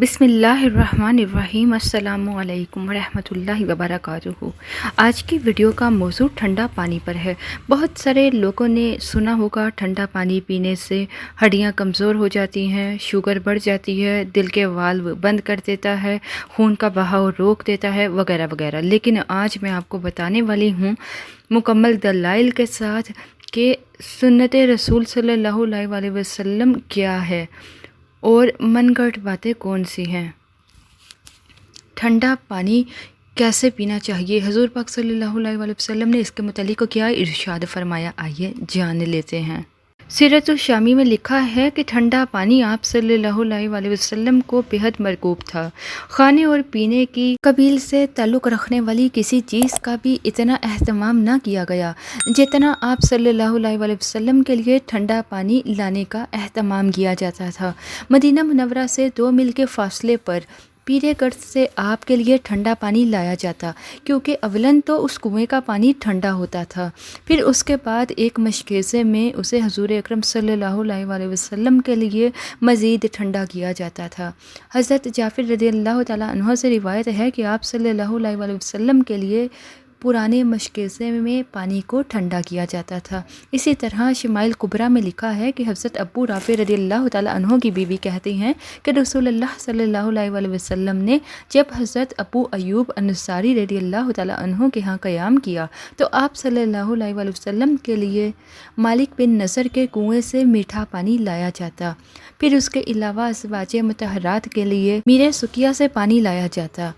بسم اللہ الرحمن الرحیم۔ السلام علیکم ورحمۃ اللہ وبرکاتہ۔ آج کی ویڈیو کا موضوع ٹھنڈا پانی پر ہے۔ بہت سارے لوگوں نے سنا ہوگا ٹھنڈا پانی پینے سے ہڈیاں کمزور ہو جاتی ہیں، شوگر بڑھ جاتی ہے، دل کے والو بند کر دیتا ہے، خون کا بہاؤ روک دیتا ہے وغیرہ وغیرہ۔ لیکن آج میں آپ کو بتانے والی ہوں مکمل دلائل کے ساتھ کہ سنت رسول صلی اللہ علیہ وسلم کیا ہے اور من گھڑت باتیں کون سی ہیں۔ ٹھنڈا پانی کیسے پینا چاہیے، حضور پاک صلی اللہ علیہ وسلم نے اس کے متعلق کیا ارشاد فرمایا، آئیے جان لیتے ہیں۔ سیرت الشامی میں لکھا ہے کہ ٹھنڈا پانی آپ صلی اللہ علیہ وسلم کو بہت مرغوب تھا۔ کھانے اور پینے کی قبیل سے تعلق رکھنے والی کسی چیز کا بھی اتنا اہتمام نہ کیا گیا جتنا آپ صلی اللہ علیہ وسلم کے لیے ٹھنڈا پانی لانے کا اہتمام کیا جاتا تھا۔ مدینہ منورہ سے 2 میل کے فاصلے پر پیرے گڑھ سے آپ کے لیے ٹھنڈا پانی لایا جاتا، کیونکہ اولاً تو اس کنویں کا پانی ٹھنڈا ہوتا تھا، پھر اس کے بعد ایک مشکیزے میں اسے حضور اکرم صلی اللہ علیہ وسلم کے لیے مزید ٹھنڈا کیا جاتا تھا۔ حضرت جابر رضی اللہ تعالیٰ عنہ سے روایت ہے کہ آپ صلی اللہ علیہ وسلم کے لیے پرانے مشکیزے میں پانی کو ٹھنڈا کیا جاتا تھا۔ اسی طرح شمائل کبریٰ میں لکھا ہے کہ حضرت ابو رافع رضی اللہ تعالیٰ عنہ کی بیوی کہتی ہیں کہ رسول اللہ صلی اللہ علیہ وسلم نے جب حضرت ابو ایوب انصاری رضی اللہ تعالیٰ عنہ کے ہاں قیام کیا تو آپ صلی اللہ علیہ وسلم کے لیے مالک بن نصر کے کنویں سے میٹھا پانی لایا جاتا، پھر اس کے علاوہ ازواج مطہرات کے لیے میرے سکیا سے پانی لایا جاتا،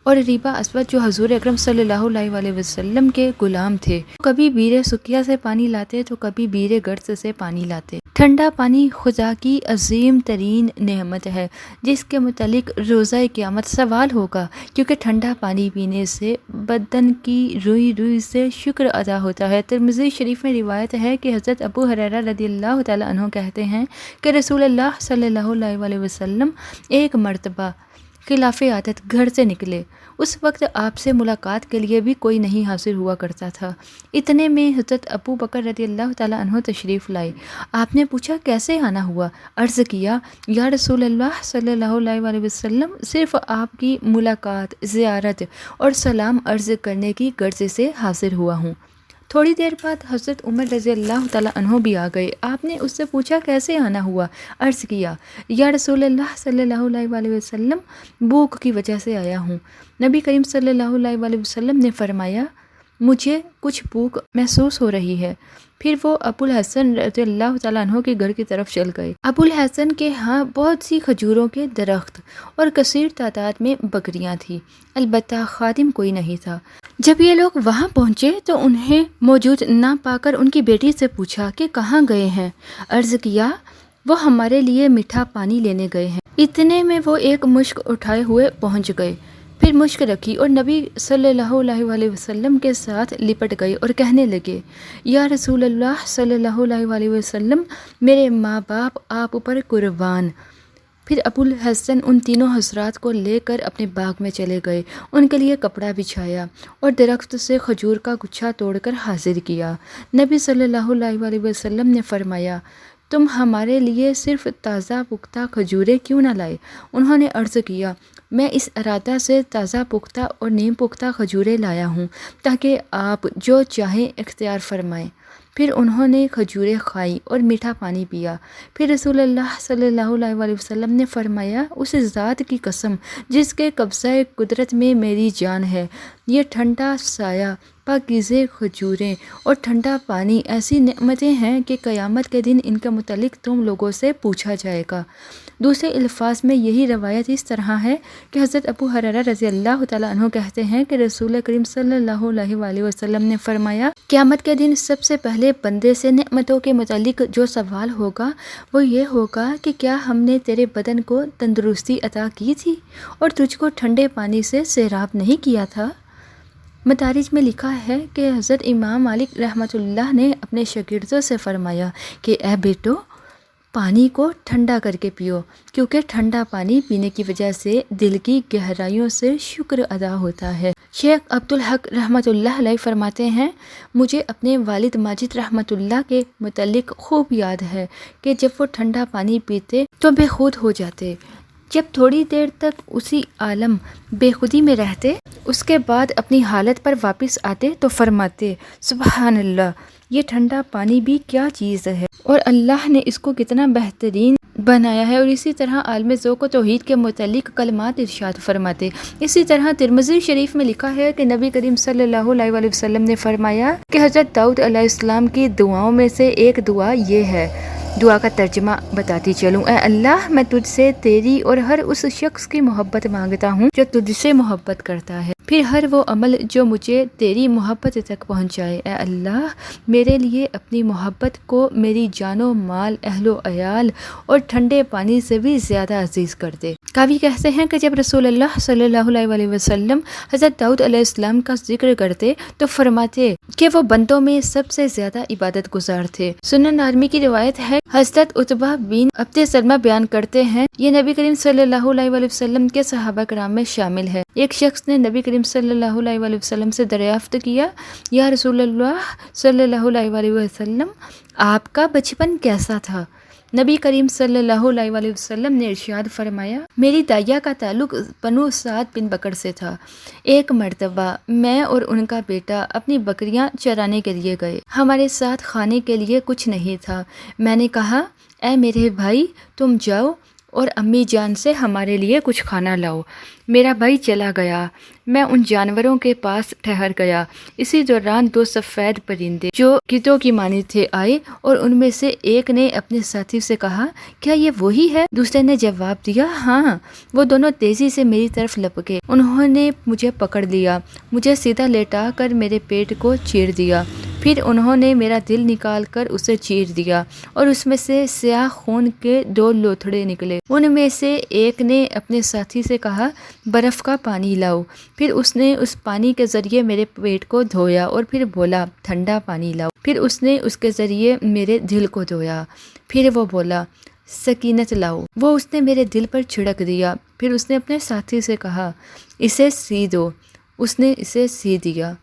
اور ریبہ اسود جو حضور اکرم صلی اللہ علیہ وسلم کے غلام تھے، کبھی بیر سکیا سے پانی لاتے تو کبھی بیر گرس سے پانی لاتے۔ ٹھنڈا پانی خدا کی عظیم ترین نعمت ہے جس کے متعلق روزہ قیامت سوال ہوگا، کیونکہ ٹھنڈا پانی پینے سے بدن کی روئی روئی سے شکر ادا ہوتا ہے۔ ترمذی شریف میں روایت ہے کہ حضرت ابو ہریرہ رضی اللہ تعالیٰ عنہ کہتے ہیں کہ رسول اللہ صلی اللہ علیہ وسلم ایک مرتبہ خلاف عادت گھر سے نکلے، اس وقت آپ سے ملاقات کے لیے بھی کوئی نہیں حاضر ہوا کرتا تھا۔ اتنے میں حضرت ابو بکر رضی اللہ تعالیٰ عنہ تشریف لائے۔ آپ نے پوچھا کیسے آنا ہوا؟ عرض کیا یا رسول اللہ صلی اللہ علیہ وسلم، صرف آپ کی ملاقات، زیارت اور سلام عرض کرنے کی غرض سے حاضر ہوا ہوں۔ تھوڑی دیر بعد حضرت عمر رضی اللہ تعالیٰ عنہ بھی آ گئے۔ آپ نے اس سے پوچھا کیسے آنا ہوا؟ عرض کیا یا رسول اللہ صلی اللہ علیہ وسلم، بھوک کی وجہ سے آیا ہوں۔ نبی کریم صلی اللہ علیہ وسلم نے فرمایا مجھے کچھ بھوک محسوس ہو رہی ہے۔ پھر وہ ابو الحسن رضی اللہ تعالیٰ عنہ کے گھر کی طرف چل گئے۔ ابو الحسن کے ہاں بہت سی کھجوروں کے درخت اور کثیر تعداد میں بکریاں تھیں، البتہ خادم کوئی نہیں تھا۔ جب یہ لوگ وہاں پہنچے تو انہیں موجود نہ پا کر ان کی بیٹی سے پوچھا کہ کہاں گئے ہیں؟ عرض کیا وہ ہمارے لیے میٹھا پانی لینے گئے ہیں۔ اتنے میں وہ ایک مشک اٹھائے ہوئے پہنچ گئے، پھر مشک رکھی اور نبی صلی اللہ علیہ وسلم کے ساتھ لپٹ گئے اور کہنے لگے یا رسول اللہ صلی اللہ علیہ وسلم، میرے ماں باپ آپ پر قربان۔ پھر ابو الحسن ان تینوں حضرات کو لے کر اپنے باغ میں چلے گئے، ان کے لیے کپڑا بچھایا اور درخت سے کھجور کا گچھا توڑ کر حاضر کیا۔ نبی صلی اللہ علیہ وسلم نے فرمایا تم ہمارے لیے صرف تازہ پختہ کھجوریں کیوں نہ لائے؟ انہوں نے عرض کیا میں اس ارادہ سے تازہ پختہ اور نیم پختہ کھجوریں لایا ہوں تاکہ آپ جو چاہیں اختیار فرمائیں۔ پھر انہوں نے کھجوریں کھائیں اور میٹھا پانی پیا۔ پھر رسول اللہ صلی اللہ علیہ وسلم نے فرمایا اس ذات کی قسم جس کے قبضہ قدرت میں میری جان ہے، یہ ٹھنڈا سایہ، پاکیزہ کھجوریں اور ٹھنڈا پانی ایسی نعمتیں ہیں کہ قیامت کے دن ان کے متعلق تم لوگوں سے پوچھا جائے گا۔ دوسرے الفاظ میں یہی روایت اس طرح ہے کہ حضرت ابو ہریرہ رضی اللہ تعالیٰ عنہ کہتے ہیں کہ رسول کریم صلی اللہ علیہ وسلم نے فرمایا قیامت کے دن سب سے پہلے بندے سے نعمتوں کے متعلق جو سوال ہوگا وہ یہ ہوگا کہ کیا ہم نے تیرے بدن کو تندرستی عطا کی تھی اور تجھ کو ٹھنڈے پانی سے سیراب نہیں کیا تھا؟ مدارج میں لکھا ہے کہ حضرت امام مالک رحمۃ اللہ نے اپنے شاگردوں سے فرمایا کہ اے بیٹو پانی کو ٹھنڈا کر کے پیو، کیونکہ ٹھنڈا پانی پینے کی وجہ سے دل کی گہرائیوں سے شکر ادا ہوتا ہے۔ شیخ عبدالحق رحمۃ اللہ علیہ فرماتے ہیں مجھے اپنے والد ماجد رحمۃ اللہ کے متعلق خوب یاد ہے کہ جب وہ ٹھنڈا پانی پیتے تو بے خود ہو جاتے، جب تھوڑی دیر تک اسی عالم بے خودی میں رہتے، اس کے بعد اپنی حالت پر واپس آتے تو فرماتے سبحان اللہ، یہ ٹھنڈا پانی بھی کیا چیز ہے اور اللہ نے اس کو کتنا بہترین بنایا ہے۔ اور اسی طرح عالم ذوق و توحید کے متعلق کلمات ارشاد فرماتے۔ اسی طرح ترمذی شریف میں لکھا ہے کہ نبی کریم صلی اللہ علیہ وآلہ وسلم نے فرمایا کہ حضرت داؤد علیہ السلام کی دعاؤں میں سے ایک دعا یہ ہے، دعا کا ترجمہ بتاتی چلوں، اے اللہ میں تجھ سے تیری اور ہر اس شخص کی محبت مانگتا ہوں جو تجھ سے محبت کرتا ہے، پھر ہر وہ عمل جو مجھے تیری محبت تک پہنچائے، اے اللہ میرے لیے اپنی محبت کو میری جان و مال، اہل و عیال اور ٹھنڈے پانی سے بھی زیادہ عزیز کر دے۔ کبھی کہتے ہیں کہ جب رسول اللہ صلی اللہ علیہ وآلہ وسلم حضرت داؤد علیہ السلام کا ذکر کرتے تو فرماتے کہ وہ بندوں میں سب سے زیادہ عبادت گزار تھے۔ سنن دارمی کی روایت ہے، حضرت عتبہ بن عبد سلمہ بیان کرتے ہیں، یہ نبی کریم صلی اللہ علیہ وآلہ وسلم کے صحابہ کرام میں شامل ہے۔ ایک شخص نے نبی کریم صلی اللہ علیہ وآلہ وسلم سے دریافت کیا، یا رسول اللہ صلی اللہ علیہ وآلہ وسلم آپ کا بچپن کیسا تھا؟ نبی کریم صلی اللہ علیہ وآلہ وسلم نے ارشاد فرمایا، میری دائیا کا تعلق بنو سعد بن بکر سے تھا۔ ایک مرتبہ میں اور ان کا بیٹا اپنی بکریاں چرانے کے لیے گئے، ہمارے ساتھ کھانے کے لیے کچھ نہیں تھا۔ میں نے کہا، اے میرے بھائی تم جاؤ اور امی جان سے ہمارے لیے کچھ کھانا لاؤ۔ میرا بھائی چلا گیا، میں ان جانوروں کے پاس ٹھہر گیا۔ اسی دوران دو سفید پرندے جو گدھوں کی مانند تھے آئے، اور ان میں سے ایک نے اپنے ساتھی سے کہا، کیا یہ وہی ہے؟ دوسرے نے جواب دیا، ہاں۔ وہ دونوں تیزی سے میری طرف لپکے، انہوں نے مجھے پکڑ لیا، مجھے سیدھا لیٹا کر میرے پیٹ کو چیر دیا، پھر انہوں نے میرا دل نکال کر اسے چیر دیا اور اس میں سے سیاہ خون کے دو لوتھڑے نکلے۔ ان میں سے ایک نے اپنے ساتھی سے کہا، برف کا پانی لاؤ۔ پھر اس نے اس پانی کے ذریعے میرے پیٹ کو دھویا اور پھر بولا، ٹھنڈا پانی لاؤ۔ پھر اس نے اس کے ذریعے میرے دل کو دھویا، پھر وہ بولا، سکینت لاؤ۔ وہ اس نے میرے دل پر چھڑک دیا۔ پھر اس نے اپنے ساتھی سے کہا، اسے سی دو۔ اس نے اسے سی دیا۔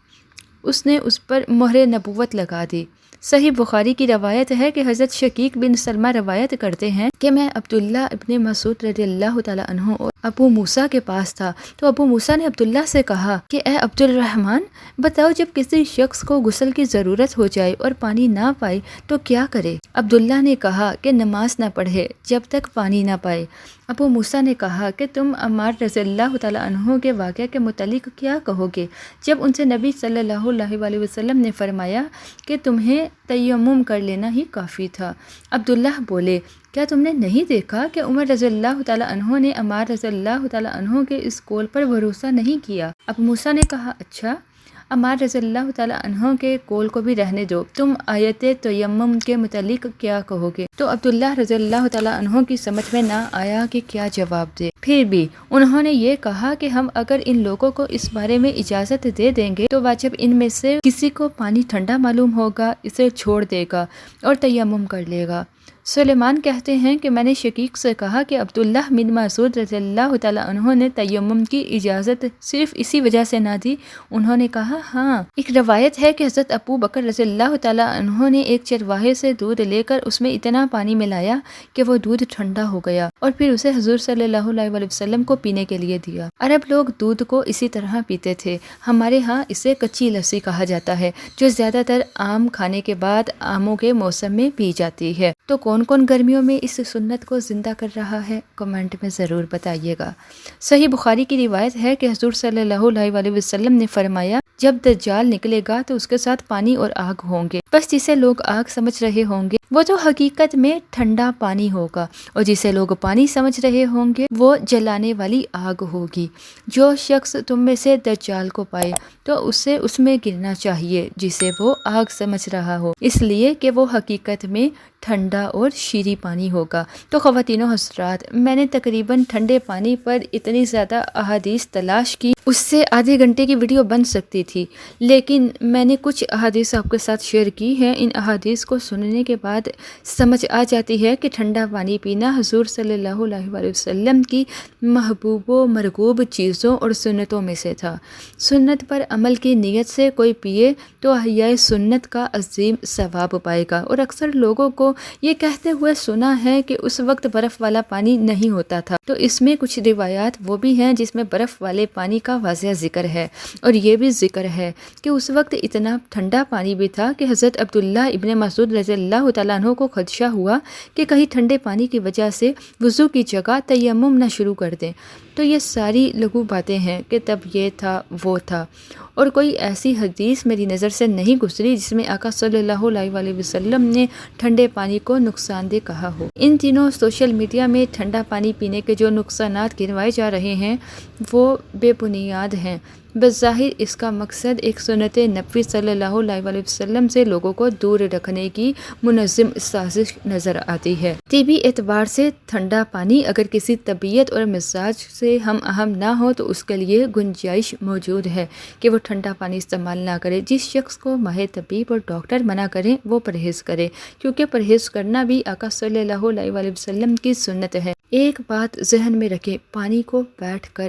اس نے اس پر مہر نبوت لگا دی۔ صحیح بخاری کی روایت ہے کہ حضرت شقیق بن سلمہ روایت کرتے ہیں کہ میں عبداللہ ابن مسعود رضی اللہ تعالیٰ عنہ اور ابو موسیٰ کے پاس تھا، تو ابو موسیٰ نے عبداللہ سے کہا کہ اے عبد الرحمن، بتاؤ جب کسی شخص کو غسل کی ضرورت ہو جائے اور پانی نہ پائے تو کیا کرے؟ عبداللہ نے کہا کہ نماز نہ پڑھے جب تک پانی نہ پائے۔ ابو موسیٰ نے کہا کہ تم عمار رضی اللہ تعالیٰ عنہ کے واقعہ کے متعلق کیا کہو گے جب ان سے نبی صلی اللہ علیہ وآلہ وسلم نے فرمایا کہ تمہیں تیمم کر لینا ہی کافی تھا؟ عبداللہ بولے، کیا تم نے نہیں دیکھا کہ عمر رضی اللہ تعالیٰ عنہ نے عمار رضی اللہ تعالیٰ عنہ کے اس قول پر بھروسہ نہیں کیا؟ ابو موسیٰ نے کہا، اچھا، عمار رضی اللہ تعالیٰ عنہ کے قول کو بھی رہنے دو، تم آیت تیمم کے متعلق کیا کہو گے؟ تو عبداللہ رضی اللہ تعالیٰ عنہ کی سمجھ میں نہ آیا کہ کیا جواب دے۔ پھر بھی انہوں نے یہ کہا کہ ہم اگر ان لوگوں کو اس بارے میں اجازت دے دیں گے تو واجب ان میں سے کسی کو پانی ٹھنڈا معلوم ہوگا اسے چھوڑ دے گا اور تیمم کر لے گا۔ سلیمان کہتے ہیں کہ میں نے شقیق سے کہا کہ عبداللہ بن مسعود رضی اللہ تعالیٰ عنہ نے تیمم کی اجازت صرف اسی وجہ سے نہ دی۔ انہوں نے کہا، ہاں، ایک روایت ہے کہ حضرت ابو بکر رضی اللہ تعالیٰ عنہ نے ایک چرواہے سے دودھ لے کر اس میں اتنا پانی ملایا کہ وہ دودھ ٹھنڈا ہو گیا اور پھر اسے حضور صلی اللہ علیہ وآلہ وسلم کو پینے کے لیے دیا۔ عرب لوگ دودھ کو اسی طرح پیتے تھے، ہمارے ہاں اسے کچی لسی کہا جاتا ہے، جو زیادہ تر آم کھانے کے بعد آموں کے موسم میں پی جاتی ہے۔ تو کون کون گرمیوں میں اس سنت کو زندہ کر رہا ہے؟ کمنٹ میں ضرور بتائیے گا۔ صحیح بخاری کی روایت ہے کہ حضور صلی اللہ علیہ وآلہ وسلم نے فرمایا، جب دجال نکلے گا تو اس کے ساتھ پانی اور آگ ہوں گے، بس جسے لوگ آگ سمجھ رہے ہوں گے وہ تو حقیقت میں ٹھنڈا پانی ہوگا، اور جسے لوگ پانی سمجھ رہے ہوں گے وہ جلانے والی آگ ہوگی۔ جو شخص تم میں سے دجال کو پائے تو اسے اس میں گرنا چاہیے جسے وہ آگ سمجھ رہا ہو، اس لیے کہ وہ حقیقت میں ٹھنڈا اور شیریں پانی ہوگا۔ تو خواتین و حضرات، میں نے تقریباً ٹھنڈے پانی پر اتنی زیادہ احادیث تلاش کی، اس سے آدھے گھنٹے کی ویڈیو بن سکتی تھی، لیکن میں نے کچھ احادیث آپ کے ساتھ شیئر کی ہیں۔ ان احادیث کو سننے کے بعد سمجھ آ جاتی ہے کہ ٹھنڈا پانی پینا حضور صلی اللہ علیہ وآلہ وسلم کی محبوب و مرغوب چیزوں اور سنتوں میں سے تھا۔ سنت پر عمل کی نیت سے کوئی پیے تو احیاء سنت کا عظیم ثواب پائے گا، اور اکثر لوگوں کو کو یہ کہتے ہوئے سنا ہے کہ اس وقت برف والا پانی نہیں ہوتا تھا، تو اس میں کچھ روایات وہ بھی ہیں جس میں برف والے پانی کا واضح ذکر ہے، اور یہ بھی ذکر ہے کہ اس وقت اتنا ٹھنڈا پانی بھی تھا کہ حضرت عبداللہ ابن مسعود رضی اللہ تعالیٰ عنہ کو خدشہ ہوا کہ کہیں ٹھنڈے پانی کی وجہ سے وضو کی جگہ تیمم نہ شروع کر دیں۔ تو یہ ساری لغو باتیں ہیں کہ تب یہ تھا وہ تھا، اور کوئی ایسی حدیث میری نظر سے نہیں گزری جس میں آقا صلی اللہ علیہ وآلہ وسلم نے ٹھنڈے پانی کو نقصان دہ کہا ہو۔ ان دنوں سوشل میڈیا میں ٹھنڈا پانی پینے کے جو نقصانات گنوائے جا رہے ہیں وہ بے بنیاد ہیں۔ بظاہر اس کا مقصد ایک سنت نبوی صلی اللہ علیہ وآلہ وسلم سے لوگوں کو دور رکھنے کی منظم سازش نظر آتی ہے۔ طبی اعتبار سے ٹھنڈا پانی اگر کسی طبیعت اور مزاج سے ہم آہنگ نہ ہو تو اس کے لیے گنجائش موجود ہے کہ وہ ٹھنڈا پانی استعمال نہ کرے۔ جس شخص کو ماہر طبیب اور ڈاکٹر منع کریں وہ پرہیز کرے، کیونکہ پرہیز کرنا بھی آقا صلی اللہ علیہ وآلہ وسلم کی سنت ہے۔ ایک بات ذہن میں رکھیں، پانی کو بیٹھ کر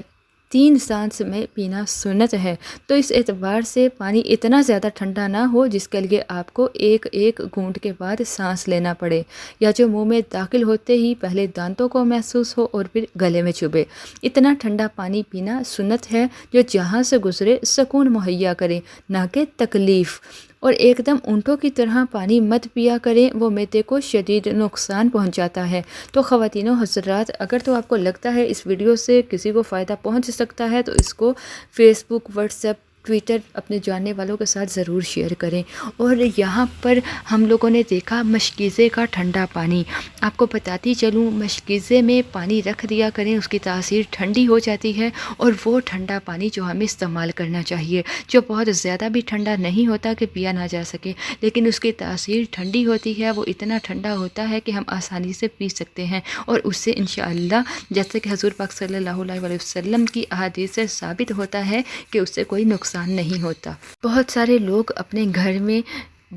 3 سانس میں پینا سنت ہے، تو اس اعتبار سے پانی اتنا زیادہ ٹھنڈا نہ ہو جس کے لیے آپ کو ایک ایک گھونٹ کے بعد سانس لینا پڑے، یا جو منہ میں داخل ہوتے ہی پہلے دانتوں کو محسوس ہو اور پھر گلے میں چبھے۔ اتنا ٹھنڈا پانی پینا سنت ہے جو جہاں سے گزرے سکون مہیا کرے، نہ کہ تکلیف۔ اور ایک دم اونٹوں کی طرح پانی مت پیا کریں، وہ معدے کو شدید نقصان پہنچاتا ہے۔ تو خواتین و حضرات، اگر تو آپ کو لگتا ہے اس ویڈیو سے کسی کو فائدہ پہنچ سکتا ہے تو اس کو فیس بک، واٹس ایپ، ٹویٹر اپنے جاننے والوں کے ساتھ ضرور شیئر کریں۔ اور یہاں پر ہم لوگوں نے دیکھا مشکیزے کا ٹھنڈا پانی، آپ کو بتاتی چلوں مشکیزے میں پانی رکھ دیا کریں، اس کی تاثیر ٹھنڈی ہو جاتی ہے، اور وہ ٹھنڈا پانی جو ہمیں استعمال کرنا چاہیے، جو بہت زیادہ بھی ٹھنڈا نہیں ہوتا کہ پیا نہ جا سکے، لیکن اس کی تاثیر ٹھنڈی ہوتی ہے، وہ اتنا ٹھنڈا ہوتا ہے کہ ہم آسانی سے پی سکتے ہیں، اور اس سے انشاءاللہ جیسے کہ حضور پاک صلی اللہ علیہ وآلہ وسلم کی احادیث سے ثابت ہوتا ہے کہ اس سے کوئی نقصان نہیں ہوتا۔ بہت سارے لوگ اپنے گھر میں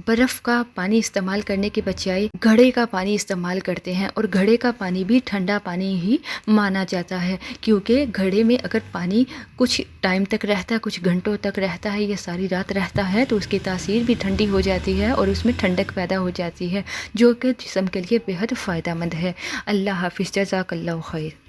برف کا پانی استعمال کرنے کے بجائے گھڑے کا پانی استعمال کرتے ہیں، اور گھڑے کا پانی بھی ٹھنڈا پانی ہی مانا جاتا ہے، کیونکہ گھڑے میں اگر پانی کچھ ٹائم تک رہتا ہے، کچھ گھنٹوں تک رہتا ہے یا ساری رات رہتا ہے تو اس کی تاثیر بھی ٹھنڈی ہو جاتی ہے اور اس میں ٹھنڈک پیدا ہو جاتی ہے، جو کہ جسم کے لیے بے حد فائدہ مند ہے۔ اللہ حافظ، جزاک اللہ خیر۔